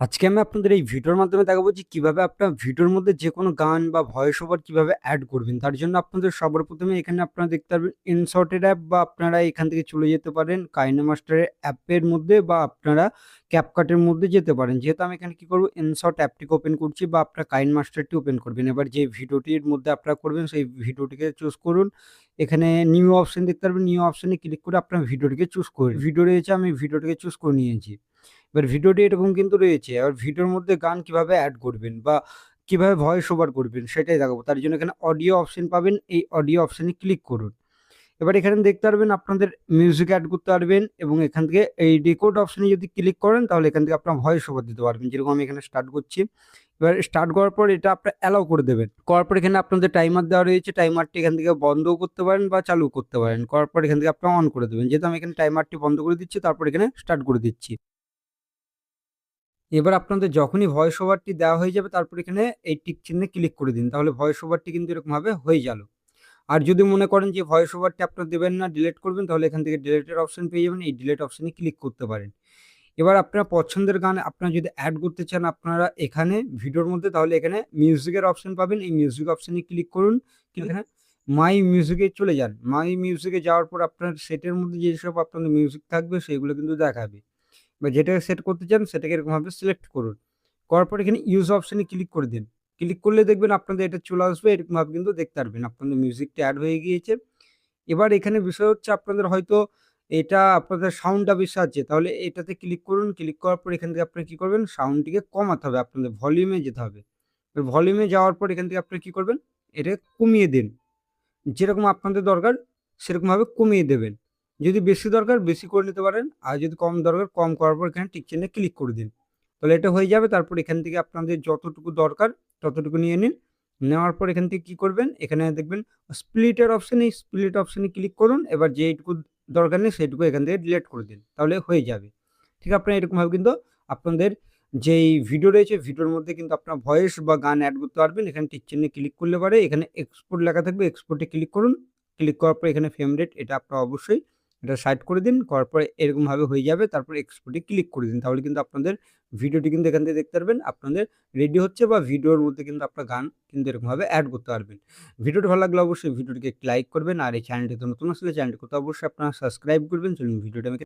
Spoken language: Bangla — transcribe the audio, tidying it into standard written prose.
আজকে আমি আপনাদের এই ভিডিওর মাধ্যমে দেখাবো যে কিভাবে আপনার ভিডিওর মধ্যে যেকোনো গান বা ভয়েস ওভার কিভাবে অ্যাড করবেন। তার জন্য আপনাদের সবার ১ম এ এখানে আপনারা দেখতে পারবেন ইনশর্টেড অ্যাপ বা আপনারা এখান থেকে চলে যেতে পারেন কাইনেমাস্টার অ্যাপের মধ্যে বা আপনারা ক্যাপকাটের মধ্যে যেতে পারেন। যেহেতু আমি এখানে কি করব ইনশর্ট অ্যাপটিকে ওপেন করছি বা আপনার কাইনমাস্টারটি ওপেন করবেন। এবার যে ভিডিওটির মধ্যে আপনারা করবেন সেই ভিডিওটিকে চুজ করুন। এখানে নিউ অপশন দেখতে পারবেন। নিউ অপশনে ক্লিক করে আপনার ভিডিওটিকে চুজ করুন। ভিডিও রয়েছে আমি ভিডিওটিকে চুজ করে নিয়েছি। এবার ভিডিওটি এরকম কিন্তু রয়েছে। এবার ভিডিওর মধ্যে গান কিভাবে এড করবেন বা কিভাবে ভয়েস ওভার করবেন সেটাই দেখাবো। তার জন্য এখানে অডিও অপশন পাবেন। এই অডিও অপশনে ক্লিক করুন। এবার এখানে দেখতে পারবেন আপনাদের মিউজিক এড করতে পারবেন এবং এখান থেকে এই রেকর্ড অপশনে যদি ক্লিক করেন তাহলে এখান থেকে আপনার ভয়েস ওভার দিতে পারবেন। যেরকম আমি এখানে স্টার্ট করছি। এবার স্টার্ট করার পর এটা আপনার অ্যালাও করে দেবেন। করার পর এখানে আপনাদের টাইমার দেওয়া রয়েছে। টাইমারটি এখান থেকে বন্ধও করতে পারেন বা চালু করতে পারেন। করার পর এখান থেকে আপনারা অন করে দেবেন। যেহেতু আমি এখানে টাইমারটি বন্ধ করে দিচ্ছি তারপর এখানে স্টার্ট করে দিচ্ছি। এবার আপনাদের যখনই ভয়েস ওভারটি দেওয়া হয়ে যাবে তারপর এখানে এই টিক চিহ্নে ক্লিক করে দিন। তাহলে ভয়েস ওভারটি কিন্তু এরকমভাবে হয়ে গেল। আর যদি মনে করেন যে ভয়েস ওভারটি আপনারা দেবেন না, ডিলিট করবেন, তাহলে এখান থেকে ডিলিটের অপশন পেয়ে যাবেন। এই ডিলিট অপশনে ক্লিক করতে পারেন। এবার আপনার পছন্দের গান আপনারা যদি অ্যাড করতে চান আপনারা এখানে ভিডিওর মধ্যে, তাহলে এখানে মিউজিকের অপশন পাবেন। এই মিউজিক অপশনে ক্লিক করুন। এখানে মাই মিউজিকে চলে যান। মাই মিউজিকে যাওয়ার পর আপনার সেটের মধ্যে যেসব আপনাদের মিউজিক থাকবে সেগুলো কিন্তু দেখাবে। বা যেটা সেট করতে চান সেটাকে এরকমভাবে সিলেক্ট করুন। করার পর এখানে ইউজ অপশনে ক্লিক করে দিন। ক্লিক করলে দেখবেন আপনাদের এটা চলে আসবে। এরকমভাবে কিন্তু দেখতে পারবেন আপনাদের মিউজিকটা অ্যাড হয়ে গিয়েছে। এবার এখানে বিষয় হচ্ছে আপনাদের হয়তো এটা আপনাদের সাউন্ডটা বেশি আছে, তাহলে এটাতে ক্লিক করুন। ক্লিক করার পর এখান থেকে আপনারা কি করবেন, সাউন্ডটিকে কমাতে হবে, আপনাদের ভলিউমে যেতে হবে। ভলিউমে যাওয়ার পর এখান থেকে আপনারা কি করবেন, এটা কমিয়ে দিন। যেরকম আপনাদের দরকার সেরকমভাবে কমিয়ে দেবেন। যদি বেশি দরকার বেশি করে নিতে পারেন, আর যদি কম দরকার কম করার পর এখানে টিক চিহ্নে ক্লিক করে দিন। তাহলে এটা হয়ে যাবে। তারপর এখান থেকে আপনাদের যতটুকু দরকার ততটুকু নিয়ে নিন। নেওয়ার পর এখান থেকে কি করবেন, এখানে দেখবেন স্প্লিটের অপশন, এই স্প্লিট অপশনে ক্লিক করুন। এবার যেইটুকু দরকার নেই সেইটুকু এখান থেকে ডিলিট করে দিন, তাহলে হয়ে যাবে। ঠিক আপনারা এরকমভাবে কিন্তু আপনাদের যেই ভিডিও রয়েছে ভিডিওর মধ্যে কিন্তু আপনার ভয়েস বা গান অ্যাড করতে পারবেন। এখানে টিক চিহ্নে ক্লিক করলে পারে এখানে এক্সপোর্ট লেখা থাকবে, এক্সপোর্টে ক্লিক করুন। ক্লিক করার পর এখানে ফ্রেম রেট এটা আপনারা অবশ্যই এটা সাইড করে দিন। করার পরে এরকমভাবে হয়ে যাবে। তারপর এক্সপোর্টে ক্লিক করে দিন। তাহলে কিন্তু আপনাদের ভিডিওটি কিন্তু এখান থেকে দেখতে পারবেন আপনাদের রেডি হচ্ছে, বা ভিডিওর মধ্যে কিন্তু আপনার গান কিন্তু এরকমভাবে অ্যাড করতে পারবেন। ভিডিওটি ভালো লাগলে অবশ্যই ভিডিওটিকে একটি লাইক করবেন। আর এই চ্যানেলটিতে নতুন আসলে চ্যানেলটি করতে অবশ্যই আপনারা সাবস্ক্রাইব করবেন। চলুন ভিডিওটা আমি